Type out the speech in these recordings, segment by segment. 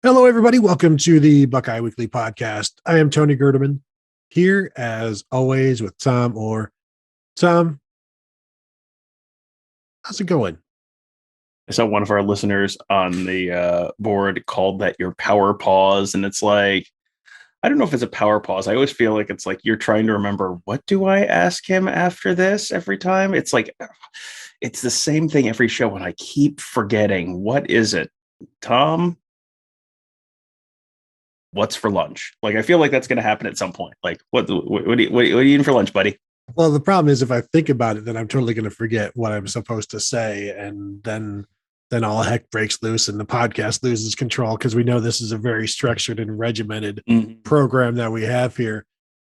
Hello, everybody. Welcome to the Buckeye Weekly Podcast. I am Tony Gerdeman, here as always with Tom Orr. Tom, how's it going? I saw one of our listeners on the board called that your power pause. And it's like, I don't know if it's a power pause. I always feel like it's like you're trying to remember, what do I ask him after this every time? It's like, it's the same thing every show. And I keep forgetting. What is it? Tom, what's for lunch? Like, I feel like that's going to happen at some point. Like, what are you eating for lunch, buddy? Well, the problem is if I think about it, then I'm totally going to forget what I'm supposed to say. And then all heck breaks loose and the podcast loses control because we know this is a very structured and regimented program that we have here.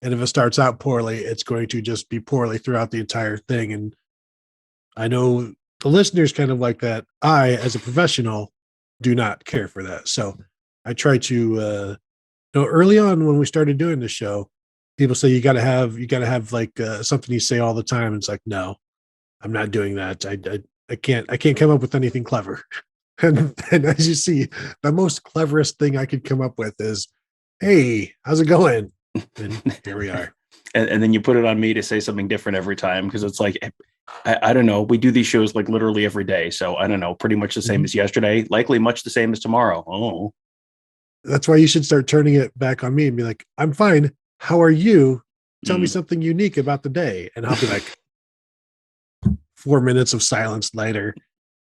And if it starts out poorly, it's going to just be poorly throughout the entire thing. And I know the listeners kind of like that. I, as a professional, do not care for that. So I try to, early on when we started doing the show, people say you got to have like something you say all the time. It's like, no, I'm not doing that. I can't come up with anything clever. And as you see, the most cleverest thing I could come up with is, hey, how's it going? And here we are. And then you put it on me to say something different every time because it's like, I don't know. We do these shows like literally every day. So I don't know, pretty much the same as yesterday, likely much the same as tomorrow. Oh, that's why you should start turning it back on me and be like, I'm fine. How are you? Tell me something unique about the day. And I'll be like, 4 minutes of silence later.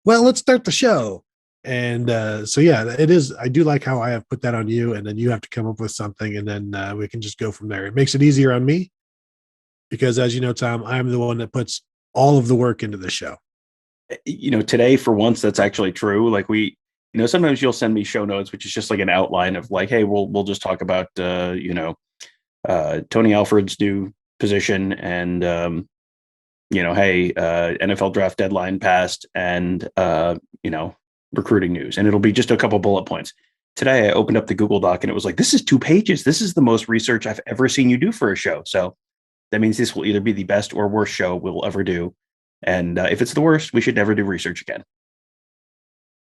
Well, let's start the show. And so, yeah, it is. I do like how I have put that on you, and then you have to come up with something, and then we can just go from there. It makes it easier on me because, as you know, Tom, I'm the one that puts all of the work into the show. Today, for once, that's actually true. Like sometimes you'll send me show notes, which is just like an outline of like, hey, we'll just talk about, Tony Alford's new position and, hey, NFL draft deadline passed and, recruiting news. And it'll be just a couple bullet points. Today, I opened up the Google Doc and it was like, this is 2 pages. This is the most research I've ever seen you do for a show. So that means this will either be the best or worst show we'll ever do. And if it's the worst, we should never do research again.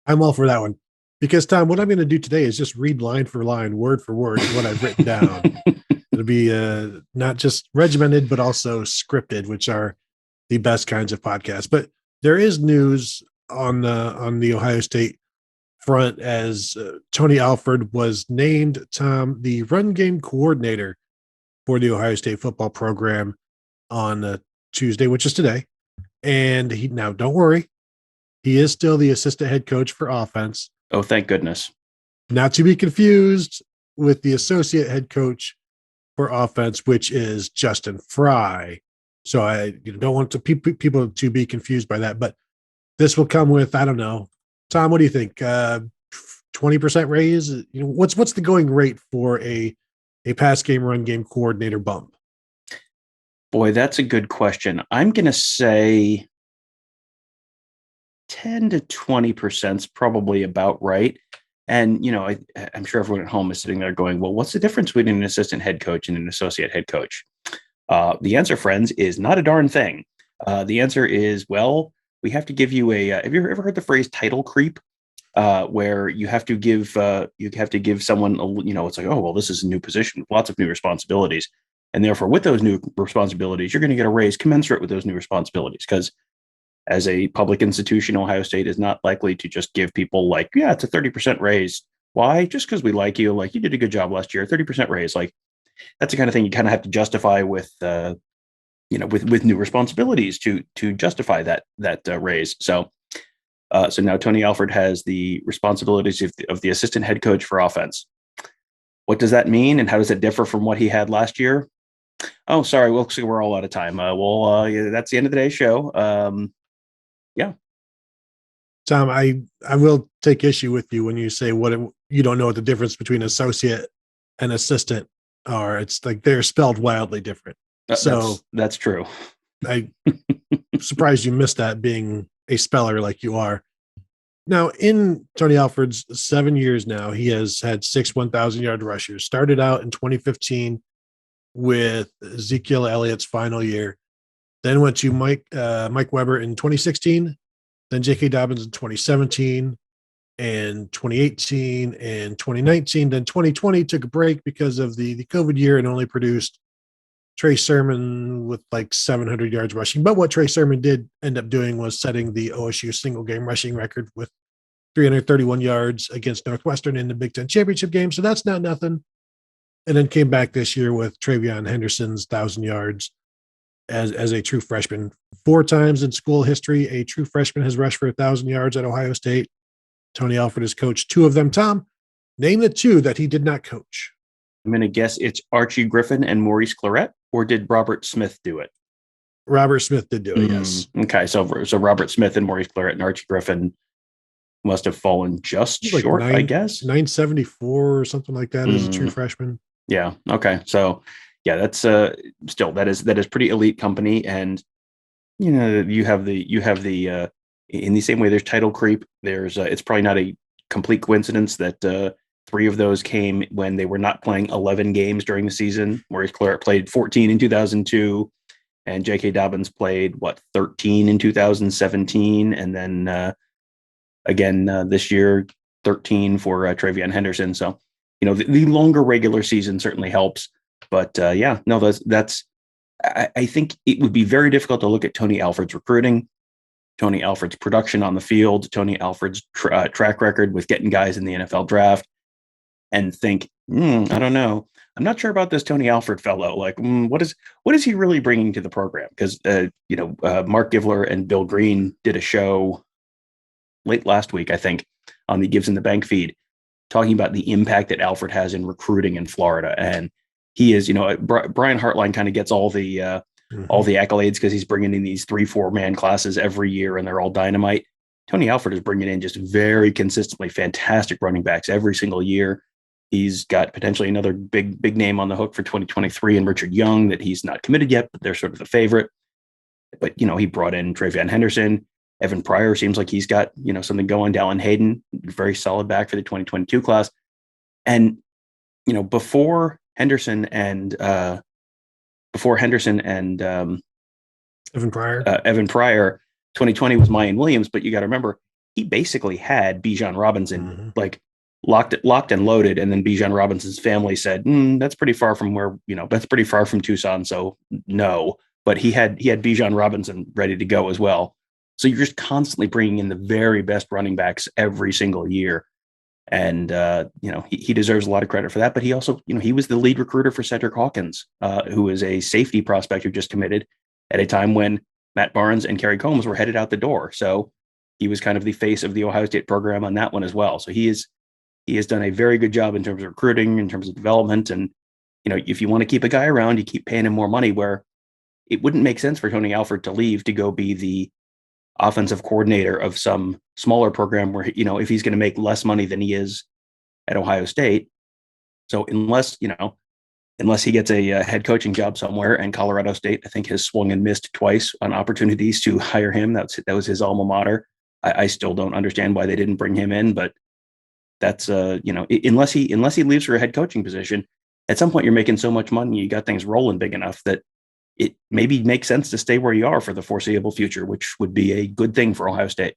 I'm all for that one. Because, Tom, what I'm going to do today is just read line for line, word for word, what I've written down. It'll be not just regimented, but also scripted, which are the best kinds of podcasts. But there is news on the Ohio State front as Tony Alford was named, Tom, the run game coordinator for the Ohio State football program on Tuesday, which is today. And now, don't worry, he is still the assistant head coach for offense. Oh, thank goodness. Not to be confused with the associate head coach for offense, which is Justin Fry. So I don't want people to be confused by that, but this will come with, I don't know. Tom, what do you think? 20% raise? What's the going rate for a pass game, run game coordinator bump? Boy, that's a good question. I'm going to say 10 to 20% is probably about right. And, I'm sure everyone at home is sitting there going, well, what's the difference between an assistant head coach and an associate head coach? The answer, friends, is not a darn thing. The answer is, well, we have to give you have you ever heard the phrase title creep? Where you have to give someone, it's like, oh, well, this is a new position, lots of new responsibilities. And therefore, with those new responsibilities, you're going to get a raise commensurate with those new responsibilities. Because as a public institution, Ohio State is not likely to just give people like, yeah, it's a 30% raise. Why? Just because we like you did a good job last year, 30% raise. Like, that's the kind of thing you kind of have to justify with new responsibilities to justify that raise. So now Tony Alford has the responsibilities of the assistant head coach for offense. What does that mean, and how does it differ from what he had last year? Oh, sorry, we're all out of time. That's the end of today's show. Yeah. Tom, I will take issue with you when you say you don't know what the difference between associate and assistant are. It's like they're spelled wildly different. So that's true. I'm surprised you missed that, being a speller like you are. Now, in Tony Alford's 7 years now, he has had 6 1,000-yard rushers. Started out in 2015 with Ezekiel Elliott's final year. Then went to Mike Weber in 2016. Then J.K. Dobbins in 2017. and 2018 and 2019. Then 2020 took a break because of the COVID year and only produced Trey Sermon with like 700 yards rushing. But what Trey Sermon did end up doing was setting the OSU single game rushing record with 331 yards against Northwestern in the Big Ten championship game. So that's not nothing. And then came back this year with Travion Henderson's 1,000 yards as a true freshman. 4 times in school history, a true freshman has rushed for 1,000 yards at Ohio State. Tony Alford has coached 2 of them. Tom, name the 2 that he did not coach. I'm going to guess it's Archie Griffin and Maurice Clarett, or did Robert Smith do it? Robert Smith did do it, yes. Okay, so Robert Smith and Maurice Clarett and Archie Griffin must have fallen just short, I guess. 974 or something like that as a true freshman. Yeah. Okay. So yeah, that's still that is pretty elite company. And you know, you have the in the same way there's title creep, there's it's probably not a complete coincidence that 3 of those came when they were not playing 11 games during the season. Maurice Clarett played 14 in 2002, and J.K. Dobbins played 13 in 2017, and then again this year 13 for Travion Henderson. So you know, the longer regular season certainly helps, but yeah, no, that's. I think it would be very difficult to look at Tony Alford's recruiting, Tony Alford's production on the field, Tony Alford's track record with getting guys in the NFL draft, and think, I don't know, I'm not sure about this Tony Alford fellow. Like, what is he really bringing to the program? Because Mark Givler and Bill Green did a show late last week, I think, on the Gives in the Bank feed, talking about the impact that Alford has in recruiting in Florida. And he is, Brian Hartline kind of gets all the accolades because he's bringing in these 3-4 man classes every year and they're all dynamite. Tony Alford is bringing in just very consistently fantastic running backs every single year. He's got potentially another big name on the hook for 2023 and Richard Young that he's not committed yet, but they're sort of the favorite. But, he brought in Travion Henderson. Evan Pryor seems like he's got, something going. Dallin Hayden, very solid back for the 2022 class. And, before Henderson and Evan Pryor, 2020 was Mayan Williams, but you got to remember, he basically had Bijan Robinson locked and loaded. And then Bijan Robinson's family said, that's pretty far from that's pretty far from Tucson. So no, but he had Bijan Robinson ready to go as well. So you're just constantly bringing in the very best running backs every single year. And, he deserves a lot of credit for that. But he also, he was the lead recruiter for Cedric Hawkins, who is a safety prospect who just committed at a time when Matt Barnes and Kerry Combs were headed out the door. So he was kind of the face of the Ohio State program on that one as well. So he has done a very good job in terms of recruiting, in terms of development. And, if you want to keep a guy around, you keep paying him more money, where it wouldn't make sense for Tony Alford to leave to go be the offensive coordinator of some smaller program where, if he's going to make less money than he is at Ohio State. So unless he gets a head coaching job somewhere, and Colorado State, I think, has swung and missed twice on opportunities to hire him. That was his alma mater. I still don't understand why they didn't bring him in, but that's unless he leaves for a head coaching position, at some point you're making so much money, you got things rolling big enough that it maybe makes sense to stay where you are for the foreseeable future, which would be a good thing for Ohio State.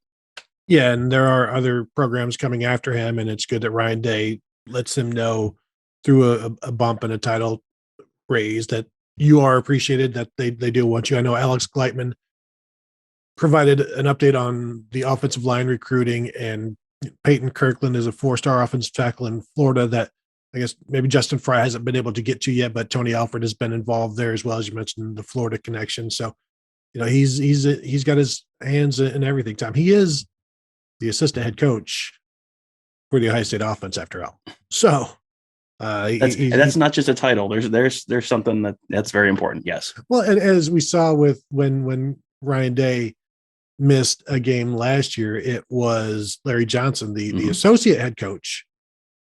Yeah, and there are other programs coming after him, and it's good that Ryan Day lets him know through a bump and a title raise that you are appreciated, that they do want you. I know Alex Gleitman provided an update on the offensive line recruiting, and Peyton Kirkland is a 4-star offensive tackle in Florida that I guess maybe Justin Fry hasn't been able to get to yet, but Tony Alford has been involved there as well, as you mentioned, the Florida connection. So, he's got his hands in everything. Tom, he is the assistant head coach for the Ohio State offense, after all. So, that's not just a title. There's something that's very important. Yes. Well, and as we saw with when Ryan Day missed a game last year, it was Larry Johnson, the associate head coach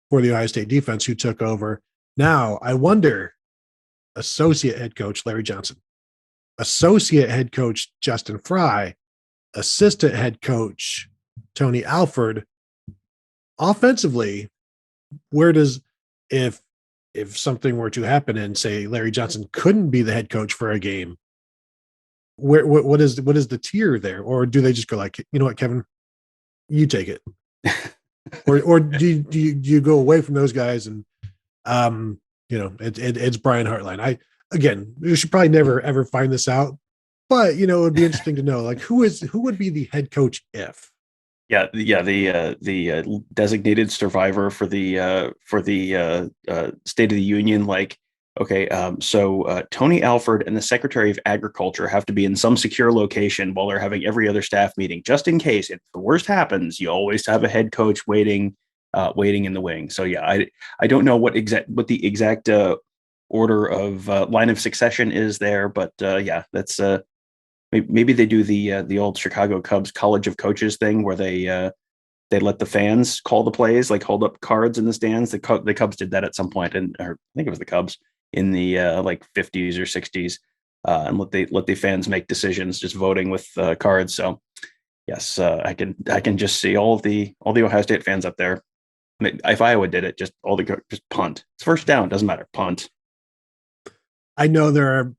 for the Ohio State defense, who took over. Now, I wonder, associate head coach Larry Johnson, associate head coach Justin Fry, assistant head coach Tony Alford, offensively, where does, if something were to happen and say Larry Johnson couldn't be the head coach for a game, what is the tier there? Or do they just go like, you know what, Kevin, you take it? or do you go away from those guys and it's Brian Hartline. You should probably never ever find this out, but it would be interesting to know, like, who would be the head coach if. The designated survivor for the State of the Union. Like, okay, so Tony Alford and the Secretary of Agriculture have to be in some secure location while they're having every other staff meeting, just in case if the worst happens. You always have a head coach waiting in the wing. So I don't know what the exact order of line of succession is there, but that's maybe they do the old Chicago Cubs College of Coaches thing where they let the fans call the plays, like hold up cards in the stands. The Cubs did that at some point, or I think it was the Cubs in the like 50s or 60s, and let the fans make decisions, just voting with cards. So yes, I can just see all the Ohio State fans up there. If Iowa did it, just punt. It's first down, doesn't matter, punt. I know there are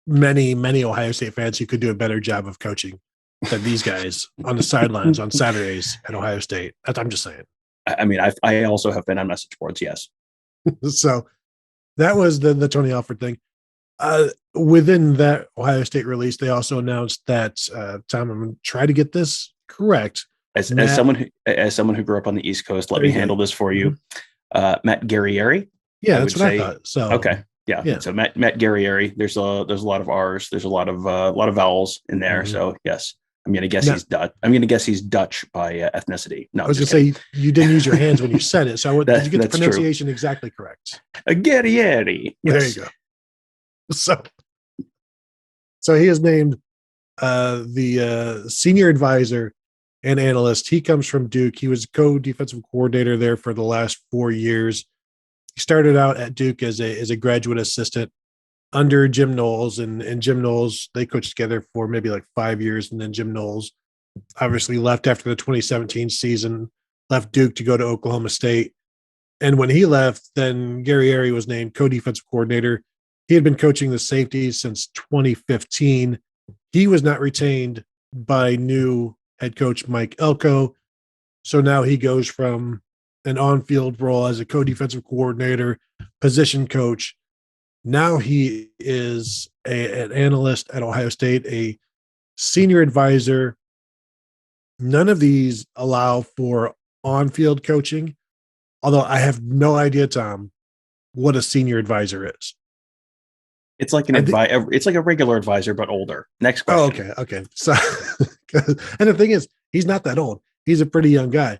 many Ohio State fans who could do a better job of coaching than these guys on the sidelines on Saturdays at Ohio State. I'm just saying. I mean, I also have been on message boards. Yes. So that was the Tony Alford thing. Within that Ohio State release, they also announced that Tom, I'm going to try to get this correct. As someone who grew up on the East Coast, let me handle this for you. Matt Guerrieri. Yeah, that's what I thought. So okay. Yeah. So Matt Guerrieri, there's a lot of R's, there's a lot of vowels in there. Mm-hmm. So yes, I'm going to guess he's Dutch. I'm going to guess he's Dutch by ethnicity. No, I was going to say you didn't use your hands when you said it. So did you get the pronunciation exactly correct? Guerrieri. Yes. There you go. So he is named the senior advisor and analyst. He comes from Duke. He was co-defensive coordinator there for the last 4 years. He started out at Duke as a graduate assistant under Jim Knowles, and Jim Knowles, they coached together for maybe like 5 years. And then Jim Knowles obviously left after the 2017 season, left Duke to go to Oklahoma State. And when he left, then Guerrieri was named co-defensive coordinator. He had been coaching the safeties since 2015. He was not retained by new head coach Mike Elko. So now he goes from an on-field role as a co-defensive coordinator, position coach. Now he is an analyst at Ohio State, a senior advisor. None of these allow for on-field coaching, although I have no idea, Tom, what a senior advisor is. It's like it's like a regular advisor, but older. Next question. Oh, okay. So, and the thing is, he's not that old. He's a pretty young guy.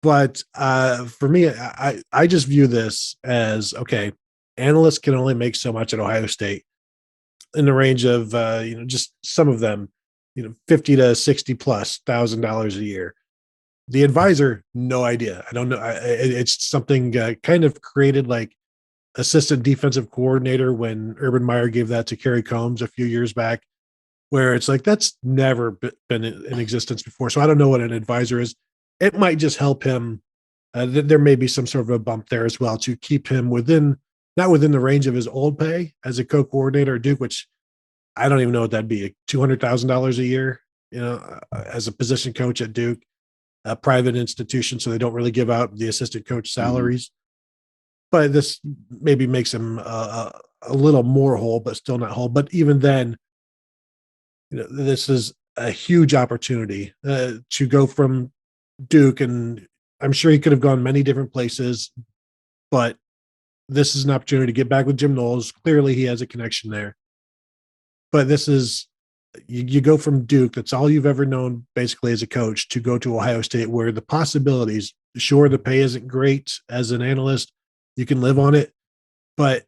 But for me, I just view this as, okay, analysts can only make so much at Ohio State in the range of, just some of them, $50,000 to $60,000+ a year. The advisor, no idea. I don't know. It's something kind of created like assistant defensive coordinator when Urban Meyer gave that to Kerry Combs a few years back, where it's like, that's never been in existence before. So I don't know what an advisor is. It might just help him. There may be some sort of a bump there as well to keep him not within the range of his old pay as a co-coordinator at Duke, which I don't even know what that'd be, $200,000 a year, as a position coach at Duke, a private institution. So they don't really give out the assistant coach salaries. Mm-hmm. But this maybe makes him a little more whole, but still not whole. But even then, this is a huge opportunity to go from Duke, and I'm sure he could have gone many different places, but this is an opportunity to get back with Jim Knowles. Clearly, he has a connection there. But this is you go from Duke, that's all you've ever known basically as a coach, to go to Ohio State, where the possibilities, sure, the pay isn't great as an analyst. You can live on it, but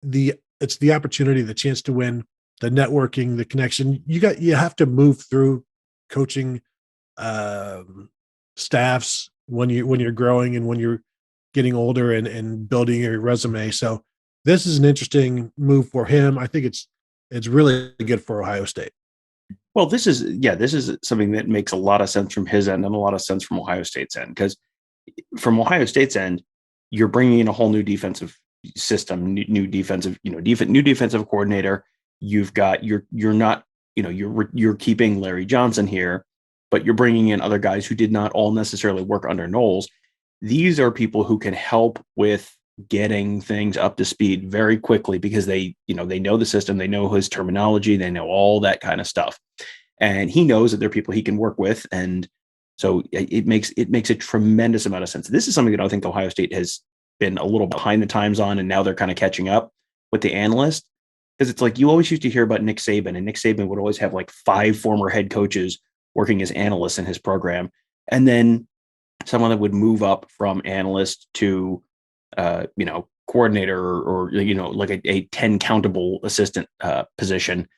it's the opportunity, the chance to win, the networking, the connection. You have to move through coaching staffs when you're growing and when you're getting older and building your resume. So this is an interesting move for him. I think it's really good for Ohio State. Well, this is something that makes a lot of sense from his end and a lot of sense from Ohio State's end, because from Ohio State's end, you're bringing in a whole new defensive system, new defensive coordinator. You've got you're keeping Larry Johnson here. but you're bringing in other guys who did not all necessarily work under Knowles. These are people who can help with getting things up to speed very quickly because they know the system, they know his terminology, they know all that kind of stuff. And he knows that they're people he can work with. And so it makes a tremendous amount of sense. This is something that I think Ohio State has been a little behind the times on, and now they're kind of catching up with the analyst. Because it's like you always used to hear about Nick Saban, and Nick Saban would always have like 5 former head coaches working as analysts in his program. And then someone that would move up from analyst to, coordinator or like a 10 countable assistant position,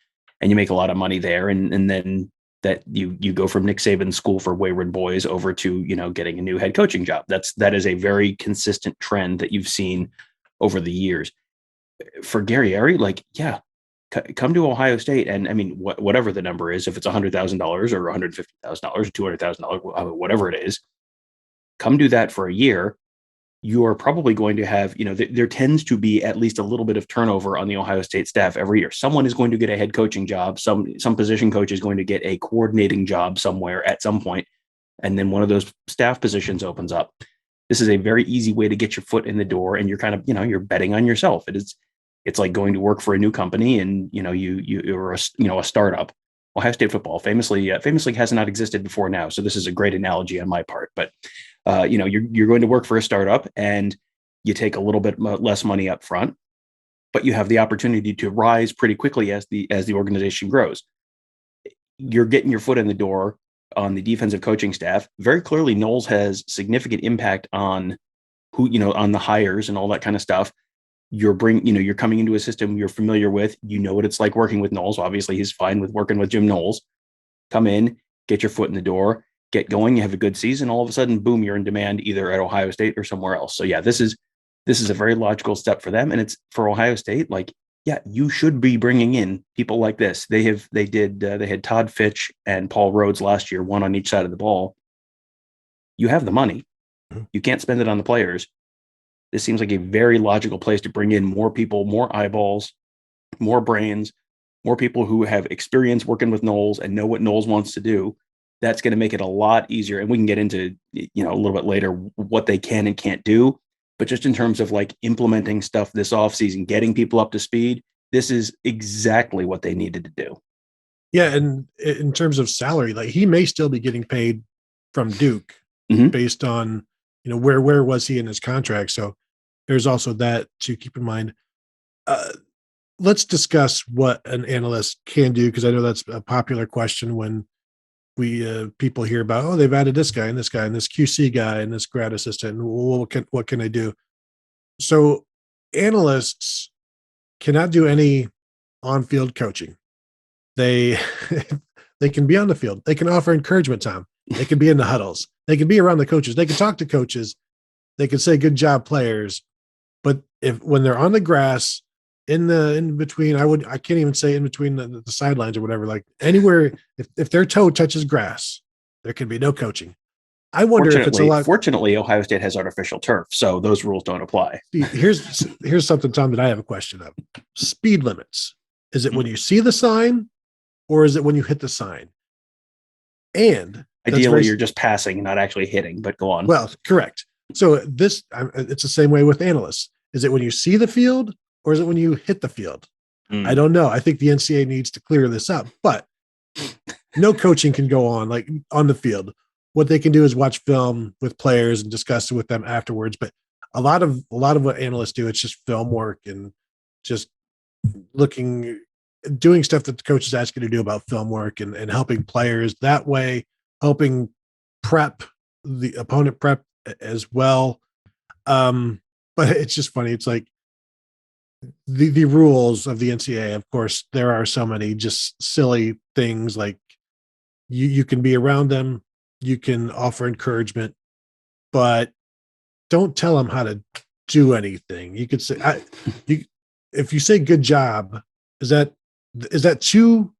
and you make a lot of money there. And then that you go from Nick Saban's school for wayward boys over to, getting a new head coaching job. That is a very consistent trend that you've seen over the years. For Gary Airy, come to Ohio State, and I mean, whatever the number is, if it's $100,000 or $150,000 or $200,000, whatever it is, come do that for a year. You are probably going to have, there tends to be at least a little bit of turnover on the Ohio State staff every year. Someone is going to get a head coaching job. Some position coach is going to get a coordinating job somewhere at some point, and then one of those staff positions opens up. This is a very easy way to get your foot in the door, and you're kind of, you're betting on yourself. It's like going to work for a new company, and you're a startup. Ohio State football famously has not existed before now, so this is a great analogy on my part. But you're going to work for a startup, and you take a little bit less money up front, but you have the opportunity to rise pretty quickly as the organization grows. You're getting your foot in the door on the defensive coaching staff. Very clearly, Knowles has significant impact on on the hires and all that kind of stuff. You're coming into a system you're familiar with. You know what it's like working with Knowles. Obviously, he's fine with working with Jim Knowles. Come in, get your foot in the door, get going. You have a good season. All of a sudden, boom, you're in demand either at Ohio State or somewhere else. So yeah, this is a very logical step for them, and it's for Ohio State. You should be bringing in people like this. They had Todd Fitch and Paul Rhodes last year, one on each side of the ball. You have the money. You can't spend it on the players. This seems like a very logical place to bring in more people, more eyeballs, more brains, more people who have experience working with Knowles and know what Knowles wants to do. That's going to make it a lot easier. And we can get into, a little bit later what they can and can't do. But just in terms of implementing stuff this offseason, getting people up to speed, this is exactly what they needed to do. Yeah. And in terms of salary, he may still be getting paid from Duke based on, where was he in his contract? So there's also that to keep in mind. Let's discuss what an analyst can do, because I know that's a popular question when people hear about, they've added this guy and this guy and this QC guy and this grad assistant. What can I do? So analysts cannot do any on-field coaching. They can be on the field. They can offer encouragement, Tom. They can be in the huddles. They can be around the coaches. They can talk to coaches. They can say good job, players. But when they're on the grass, in between, I can't even say in between the sidelines or whatever, anywhere, if their toe touches grass, there can be no coaching. I wonder if it's a lot. Fortunately, Ohio State has artificial turf, so those rules don't apply. Here's something, Tom, that I have a question of. Speed limits. Is it when you see the sign, or is it when you hit the sign? And ideally, you're just passing, not actually hitting, but go on. Well, correct. So it's the same way with analysts. Is it when you see the field, or is it when you hit the field? I don't know. I think the NCAA needs to clear this up, but no coaching can go on on the field. What they can do is watch film with players and discuss it with them afterwards. But a lot of what analysts do, it's just film work and just doing stuff that the coaches ask you to do about film work and helping players that way, helping prep the opponent prep as well. But it's just funny. It's like the rules of the NCAA, of course, there are so many just silly things like you can be around them, you can offer encouragement, but don't tell them how to do anything. You could say, if you say good job, is that too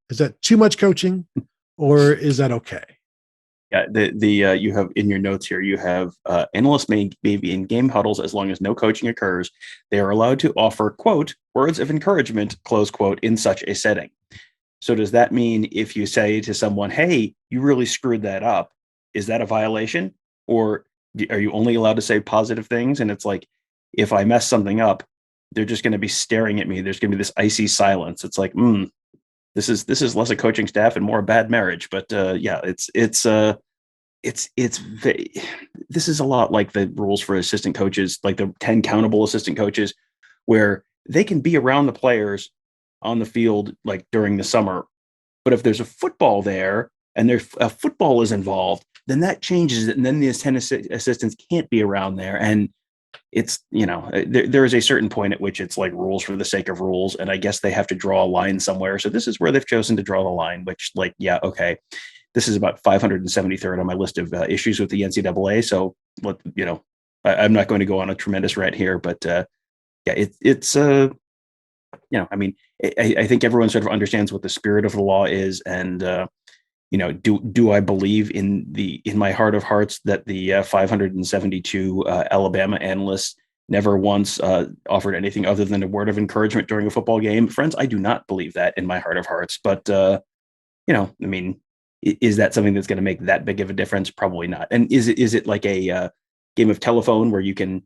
much coaching, or is that okay? Yeah, you have in your notes here, you have analysts may be in game huddles as long as no coaching occurs. They are allowed to offer, quote, words of encouragement, close quote, in such a setting. So does that mean if you say to someone, hey, you really screwed that up, is that a violation? Or are you only allowed to say positive things? And it's like, if I mess something up, they're just going to be staring at me. There's going to be this icy silence. It's like, this is less a coaching staff and more a bad marriage. But this is a lot like the rules for assistant coaches, like the 10 countable assistant coaches, where they can be around the players on the field like during the summer. But if there's a football there and a football is involved, then that changes it. And then the assistants can't be around there. And it's, there is a certain point at which it's like rules for the sake of rules. And I guess they have to draw a line somewhere. So this is where they've chosen to draw the line, which okay. This is about 573rd on my list of issues with the NCAA. So I'm not going to go on a tremendous rant here, but it's I think everyone sort of understands what the spirit of the law is. And, do I believe in my heart of hearts that the 572 Alabama analysts never once offered anything other than a word of encouragement during a football game? Friends, I do not believe that in my heart of hearts, but, is that something that's going to make that big of a difference? Probably not. And is it like a game of telephone where you can,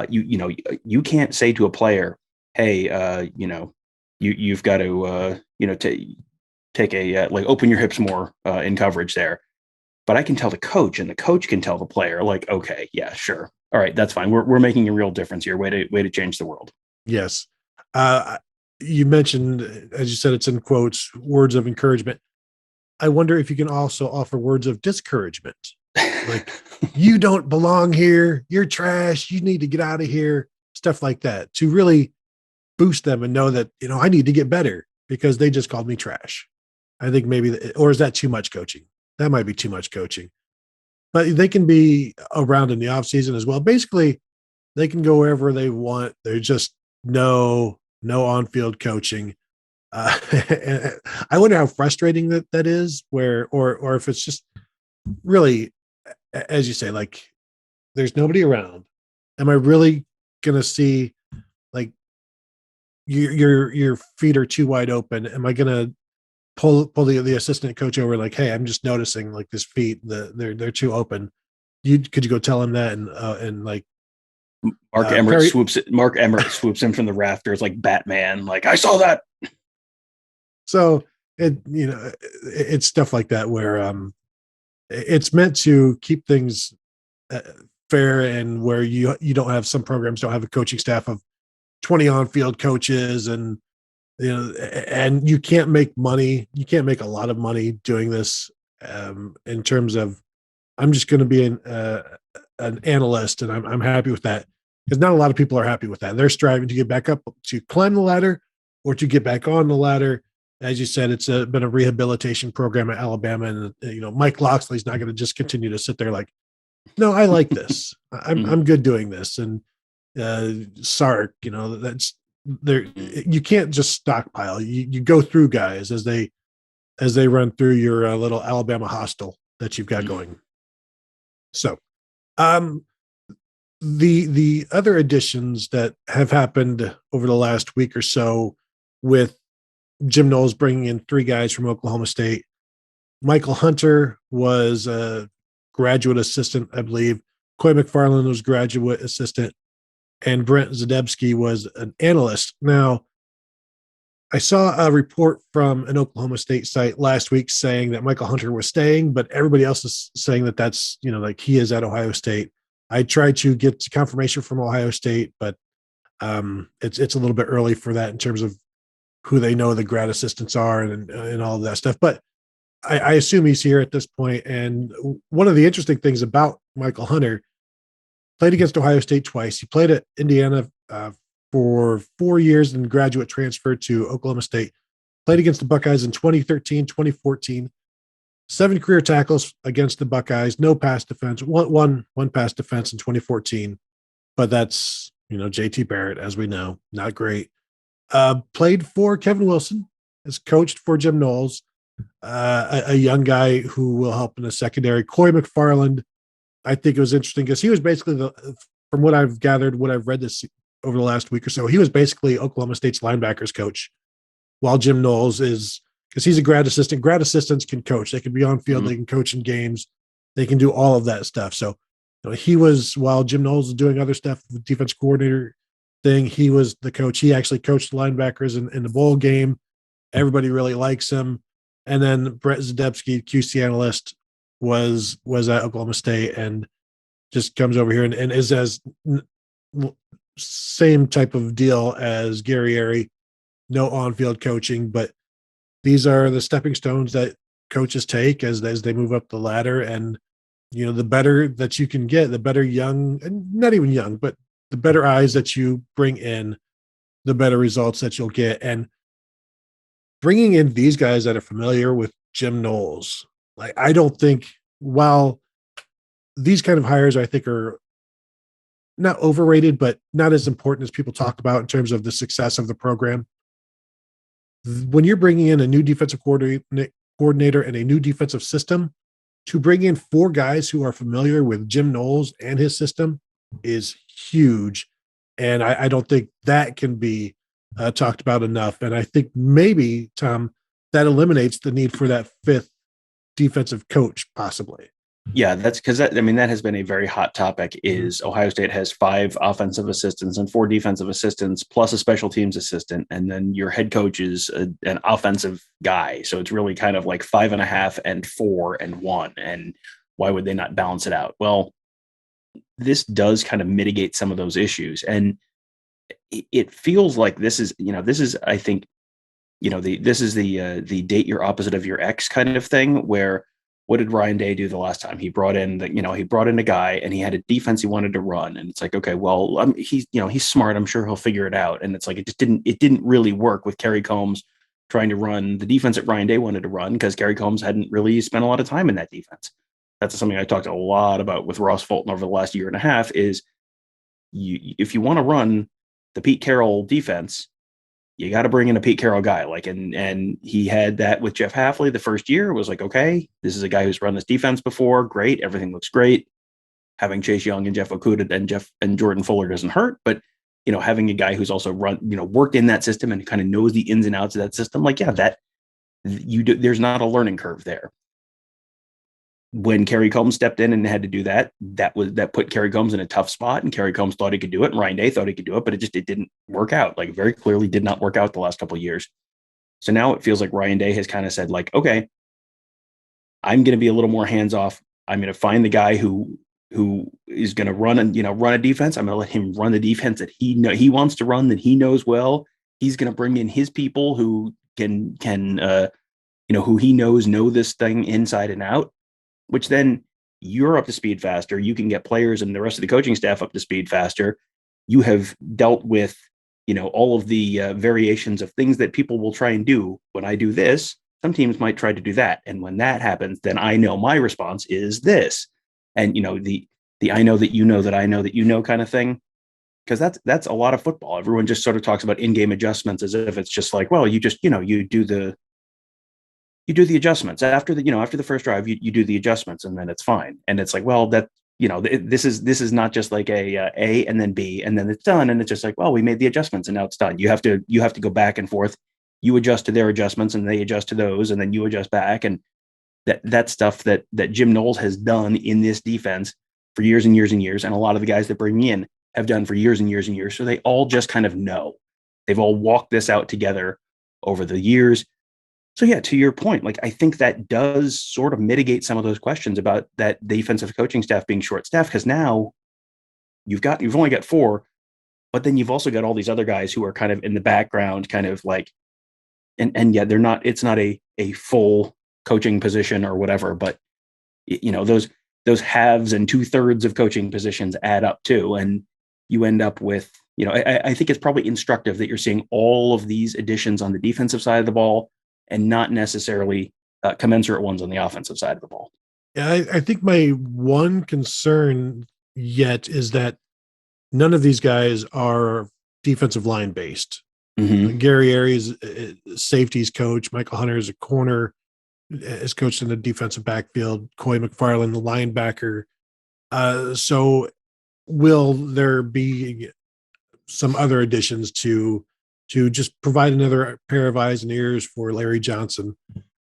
you can't say to a player, hey, you've got to, take a open your hips more in coverage there. But I can tell the coach, and the coach can tell the player, like, okay, yeah, sure, all right, that's fine. We're making a real difference here. Way to change the world. Yes, you mentioned, as you said, it's in quotes, words of encouragement. I wonder if you can also offer words of discouragement, like you don't belong here, you're trash, you need to get out of here, stuff like that, to really boost them and know that, I need to get better because they just called me trash. I think maybe, or is that too much coaching? That might be too much coaching, but they can be around in the off season as well. Basically, they can go wherever they want. There's just no on-field coaching. And I wonder how frustrating that is, or if it's just really, as you say, like there's nobody around. Am I really going to see like your feet are too wide open? Am I going to pull the assistant coach over? Like, hey, I'm just noticing like this feet, they're too open. Could you go tell him that? And like, Mark Emmert swoops him from the rafters like Batman. Like, I saw that. So it's stuff like that where it's meant to keep things fair, and where you don't have, some programs don't have a coaching staff of 20 on-field coaches, and and you can't make money. You can't make a lot of money doing this in terms of, I'm just going to be an analyst, and I'm happy with that, because not a lot of people are happy with that. They're striving to get back up, to climb the ladder, or to get back on the ladder. As you said, it's been a rehabilitation program at Alabama, and Mike Loxley's not going to just continue to sit there like, no, I like this. I'm good doing this. And Sark, that's there. You can't just stockpile. You go through guys as they run through your little Alabama hostel that you've got going. So, the other additions that have happened over the last week or so, with Jim Knowles bringing in 3 guys from Oklahoma State. Michael Hunter was a graduate assistant, I believe. Coy McFarland was graduate assistant, and Brent Zadebski was an analyst. Now, I saw a report from an Oklahoma State site last week saying that Michael Hunter was staying, but everybody else is saying that that's, like he is at Ohio State. I tried to get confirmation from Ohio State, but it's a little bit early for that in terms of who they know the grad assistants are and all of that stuff. But I assume he's here at this point. And one of the interesting things about Michael Hunter, played against Ohio State twice. He played at Indiana for 4 years and graduate transferred to Oklahoma State. Played against the Buckeyes in 2013, 2014. 7 career tackles against the Buckeyes. No pass defense. One pass defense in 2014. But that's, JT Barrett, as we know, not great. Played for Kevin Wilson, has coached for Jim Knowles, a young guy who will help in the secondary. Coy McFarland, I think it was interesting because he was basically, from what I've gathered, what I've read this over the last week or so, he was basically Oklahoma State's linebackers coach, while Jim Knowles is because he's a grad assistant. Grad assistants can coach. They can be on field. Mhm. They can coach in games. They can do all of that stuff. So he was, while Jim Knowles was doing other stuff, the defense coordinator thing, he was the coach. He actually coached the linebackers in the bowl game. Everybody really likes him. And then Brett Zadebski, QC analyst, was at Oklahoma State and just comes over here and is as same type of deal as Gary Airy, no on-field coaching, but these are the stepping stones that coaches take as they move up the ladder. And, the better that you can get, the better young, and not even young, but the better eyes that you bring in, the better results that you'll get. And bringing in these guys that are familiar with Jim Knowles, like, I don't think, while these kind of hires, I think, are not overrated, but not as important as people talk about in terms of the success of the program. When you're bringing in a new defensive coordinator and a new defensive system, to bring in 4 guys who are familiar with Jim Knowles and his system is huge. And I don't think that can be talked about enough. And I think maybe, Tom, that eliminates the need for that 5th defensive coach, possibly. Yeah, that's because that has been a very hot topic. Is Ohio State has 5 offensive assistants and 4 defensive assistants plus a special teams assistant, and then your head coach is an offensive guy. So it's really kind of like 5.5 and 4 and 1. And why would they not balance it out? Well, this does kind of mitigate some of those issues, and it feels like this is I think this is the date your opposite of your ex kind of thing, where. What did Ryan Day do the last time? He brought in a guy and he had a defense he wanted to run. And it's like, okay, well, he's smart. I'm sure he'll figure it out. And it's like, it didn't really work with Kerry Combs trying to run the defense that Ryan Day wanted to run, because Kerry Combs hadn't really spent a lot of time in that defense. That's something I talked a lot about with Ross Fulton over the last year and a half is if you want to run the Pete Carroll defense, you got to bring in a Pete Carroll guy. And he had that with Jeff Hafley the first year. It was like, okay, this is a guy who's run this defense before. Great. Everything looks great. Having Chase Young and Jeff Okudah and Jordan Fuller doesn't hurt, but having a guy who's also worked in that system and kind of knows the ins and outs of that system. Like, yeah, there's not a learning curve there. When Kerry Combs stepped in and had to do that put Kerry Combs in a tough spot, and Kerry Combs thought he could do it, and Ryan Day thought he could do it, but it didn't work out. Like, very clearly did not work out the last couple of years. So now it feels like Ryan Day has kind of said, like, okay, I'm going to be a little more hands off. I'm going to find the guy who is going to run a defense. I'm going to let him run the defense that he wants to run, that he knows well. He's going to bring in his people who can who he knows know this thing inside and out. Which then you're up to speed faster. You can get players and the rest of the coaching staff up to speed faster. You have dealt with, all of the variations of things that people will try and do. When I do this, some teams might try to do that. And when that happens, then I know my response is this. And, the I know that you know that I know that you know kind of thing. Because that's a lot of football. Everyone just sort of talks about in-game adjustments as if it's just like, well, you just, you do the adjustments after the first drive, you do the adjustments and then it's fine. And it's like, well, that, this is not just like a and then B and then it's done. And it's just like, well, we made the adjustments and now it's done. You have to go back and forth. You adjust to their adjustments and they adjust to those, and then you adjust back. And that stuff that Jim Knowles has done in this defense for years and years and years. And a lot of the guys that bring me in have done for years and years and years. So they all just kind of know. They've all walked this out together over the years. So yeah, to your point, like, I think that does sort of mitigate some of those questions about that defensive coaching staff being short staffed, because now you've only got 4, but then you've also got all these other guys who are kind of in the background, kind of like, and yeah, it's not a full coaching position or whatever, but those halves and 2/3 of coaching positions add up too. And you end up with, I think it's probably instructive that you're seeing all of these additions on the defensive side of the ball, and not necessarily commensurate ones on the offensive side of the ball. Yeah, I think my one concern yet is that none of these guys are defensive line based. Mm-hmm. Gary Airy's safeties coach. Michael Hunter is a corner, is coached in the defensive backfield. Coy McFarland, the linebacker. So will there be some other additions to to just provide another pair of eyes and ears for Larry Johnson.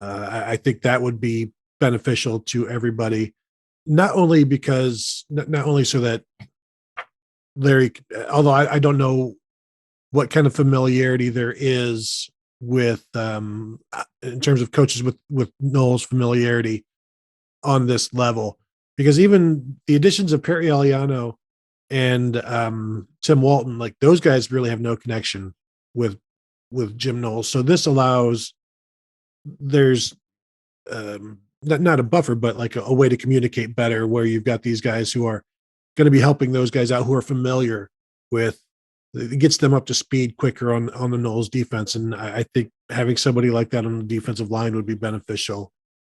I think that would be beneficial to everybody, not only so that Larry, although I don't know what kind of familiarity there is with in terms of coaches with Knowles' familiarity on this level, because even the additions of Perry Eliano and Tim Walton, like those guys really have no connection with Jim Knowles. So this allows there's not a buffer, but like a way to communicate better, where you've got these guys who are going to be helping those guys out who are familiar with. It gets them up to speed quicker on the Knowles defense, and I think having somebody like that on the defensive line would be beneficial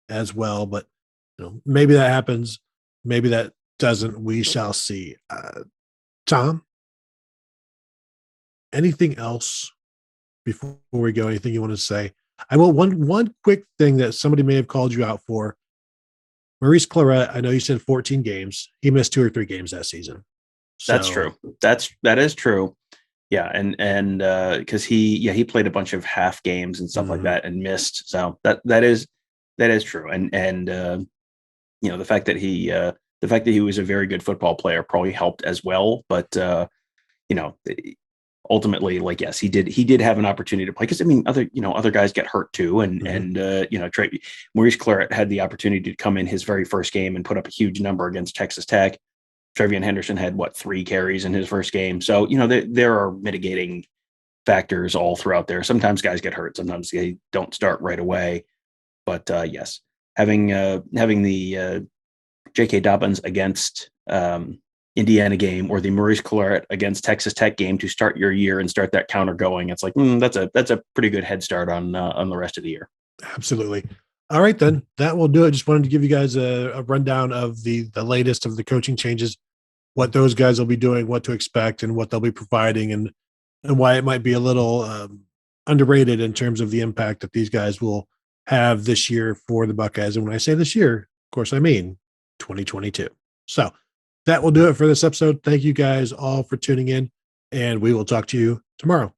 as well. But maybe that happens, maybe that doesn't. We shall see. Tom, anything else before we go? Anything you want to say? I will one quick thing that somebody may have called you out for. Maurice Clarett, I know you said 14 games. He missed 2 or 3 games that season. So, that's true. That is true. Yeah, and because he played a bunch of half games and stuff like that and missed. So that is true. And the fact that he was a very good football player probably helped as well. But ultimately, like, yes, he did have an opportunity to play, because I mean other guys get hurt too, and Maurice Clarett had the opportunity to come in his very first game and put up a huge number against Texas Tech. Trevion Henderson had 3 carries in his first game. So, there are mitigating factors all throughout there. Sometimes guys get hurt. Sometimes they don't start right away. But yes, having the J.K. Dobbins against Indiana game, or the Maurice Clarett against Texas Tech game to start your year and start that counter going, it's like, that's a pretty good head start on the rest of the year. Absolutely. All right, then that will do it. Just wanted to give you guys a rundown of the latest of the coaching changes, what those guys will be doing, what to expect, and what they'll be providing, and why it might be a little underrated in terms of the impact that these guys will have this year for the Buckeyes. And when I say this year, of course, I mean 2022. So that will do it for this episode. Thank you guys all for tuning in, and we will talk to you tomorrow.